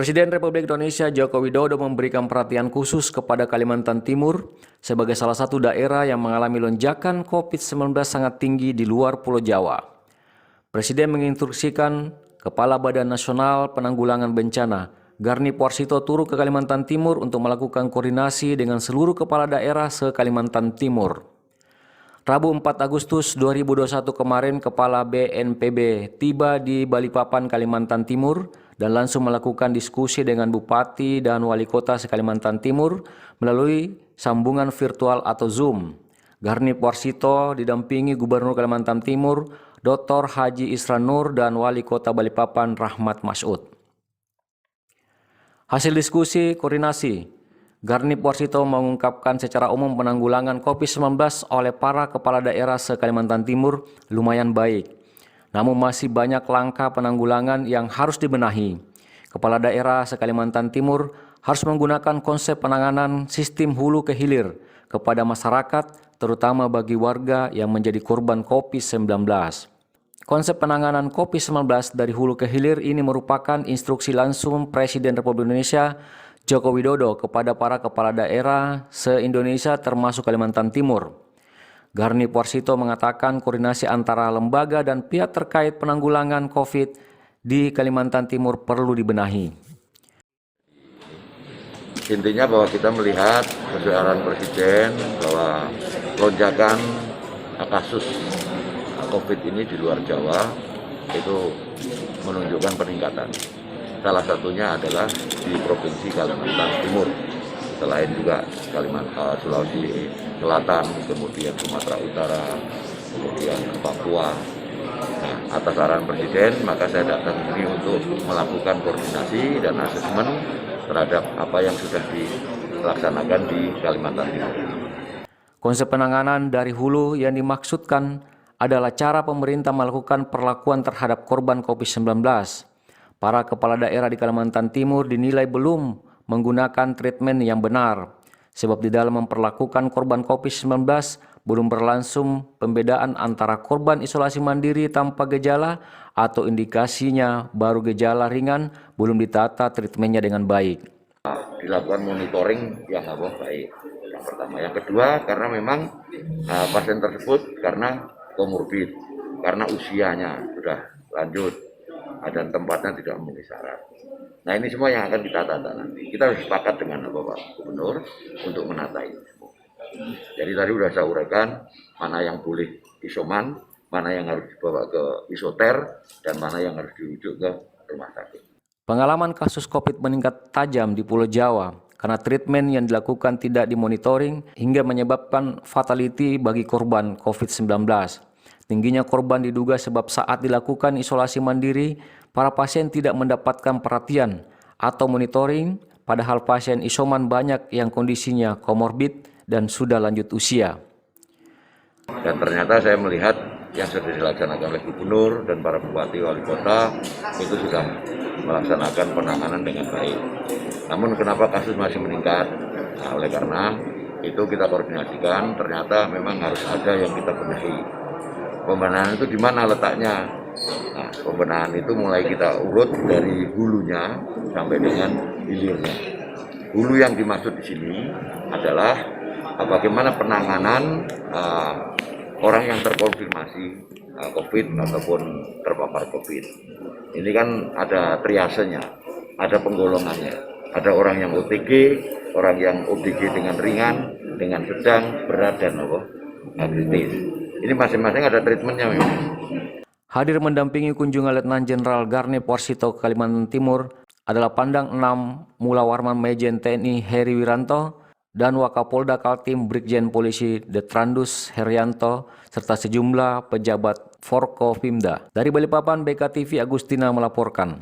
Presiden Republik Indonesia Joko Widodo memberikan perhatian khusus kepada Kalimantan Timur sebagai salah satu daerah yang mengalami lonjakan COVID-19 sangat tinggi di luar Pulau Jawa. Presiden menginstruksikan Kepala Badan Nasional Penanggulangan Bencana, Garni Porsito turun ke Kalimantan Timur untuk melakukan koordinasi dengan seluruh kepala daerah se-Kalimantan Timur. Rabu 4 Agustus 2021 kemarin, Kepala BNPB tiba di Balikpapan, Kalimantan Timur dan langsung melakukan diskusi dengan Bupati dan Wali Kota se-Kalimantan Timur melalui sambungan virtual atau Zoom. Garni Porsito didampingi Gubernur Kalimantan Timur, Dr. Haji Isran Nur dan Wali Kota Balikpapan Rahmat Masud. Hasil diskusi koordinasi, Garni Porsito mengungkapkan secara umum penanggulangan COVID-19 oleh para kepala daerah se-Kalimantan Timur lumayan baik. Namun masih banyak langkah penanggulangan yang harus dibenahi. Kepala daerah se-Kalimantan Timur harus menggunakan konsep penanganan sistem hulu ke hilir kepada masyarakat, terutama bagi warga yang menjadi korban COVID-19. Konsep penanganan COVID-19 dari hulu ke hilir ini merupakan instruksi langsung Presiden Republik Indonesia Joko Widodo kepada para kepala daerah se-Indonesia termasuk Kalimantan Timur. Garni Porsito mengatakan koordinasi antara lembaga dan pihak terkait penanggulangan COVID di Kalimantan Timur perlu dibenahi. Intinya bahwa kita melihat sesuai arahan Presiden bahwa lonjakan kasus COVID ini di luar Jawa itu menunjukkan peningkatan. Salah satunya adalah di Provinsi Kalimantan Timur, selain juga Kalimantan, Sulawesi Selatan, kemudian Sumatera Utara, kemudian Papua. Nah, atas arahan Presiden, maka saya datang ini untuk melakukan koordinasi dan asesmen terhadap apa yang sudah dilaksanakan di Kalimantan Timur. Konsep penanganan dari hulu yang dimaksudkan adalah cara pemerintah melakukan perlakuan terhadap korban COVID-19. Para kepala daerah di Kalimantan Timur dinilai belum menggunakan treatment yang benar, sebab di dalam memperlakukan korban COVID-19 belum berlangsung pembedaan antara korban isolasi mandiri tanpa gejala atau indikasinya baru gejala ringan belum ditata treatmentnya dengan baik. Dilakukan monitoring yang baik, yang pertama. Yang kedua, karena memang pasien tersebut karena komorbid, karena usianya sudah lanjut dan tempatnya tidak memenuhi syarat. Nah, ini semua yang akan kita tata nanti. Kita harus sepakat dengan Bapak Gubernur untuk menata ini semua. Jadi tadi sudah saya uraikan mana yang boleh isoman, mana yang harus dibawa ke isoter, dan mana yang harus dirujuk ke rumah sakit. Pengalaman kasus COVID meningkat tajam di Pulau Jawa karena treatment yang dilakukan tidak dimonitoring hingga menyebabkan fatality bagi korban COVID-19. Tingginya korban diduga sebab saat dilakukan isolasi mandiri, para pasien tidak mendapatkan perhatian atau monitoring, padahal pasien isoman banyak yang kondisinya komorbid dan sudah lanjut usia. Dan ternyata saya melihat yang sudah dilaksanakan oleh Gubernur dan para Bupati Wali Kota itu sudah melaksanakan penanganan dengan baik. Namun kenapa kasus masih meningkat? Nah, oleh karena itu kita koordinasikan, ternyata memang harus ada yang kita benahi. Pembenahan itu di mana letaknya? Nah, pembenahan itu mulai kita urut dari hulunya sampai dengan hilirnya. Hulu yang dimaksud di sini adalah bagaimana penanganan orang yang terkonfirmasi COVID ataupun terpapar COVID. Ini kan ada triasenya, ada penggolongannya. Ada orang yang OTG, orang yang OTG dengan ringan, dengan sedang, berat, dan kritis. Ini masing-masing ada treatmentnya memang. Hadir mendampingi kunjungan Letnan Jenderal Garni Porsito ke Kalimantan Timur adalah Pandang 6 Mula Warman Majen TNI Heri Wiranto dan Wakapolda Kaltim Brigjen Polisi Detrandus Herianto serta sejumlah pejabat Forkopimda. Dari Balikpapan, BKTV Agustina melaporkan.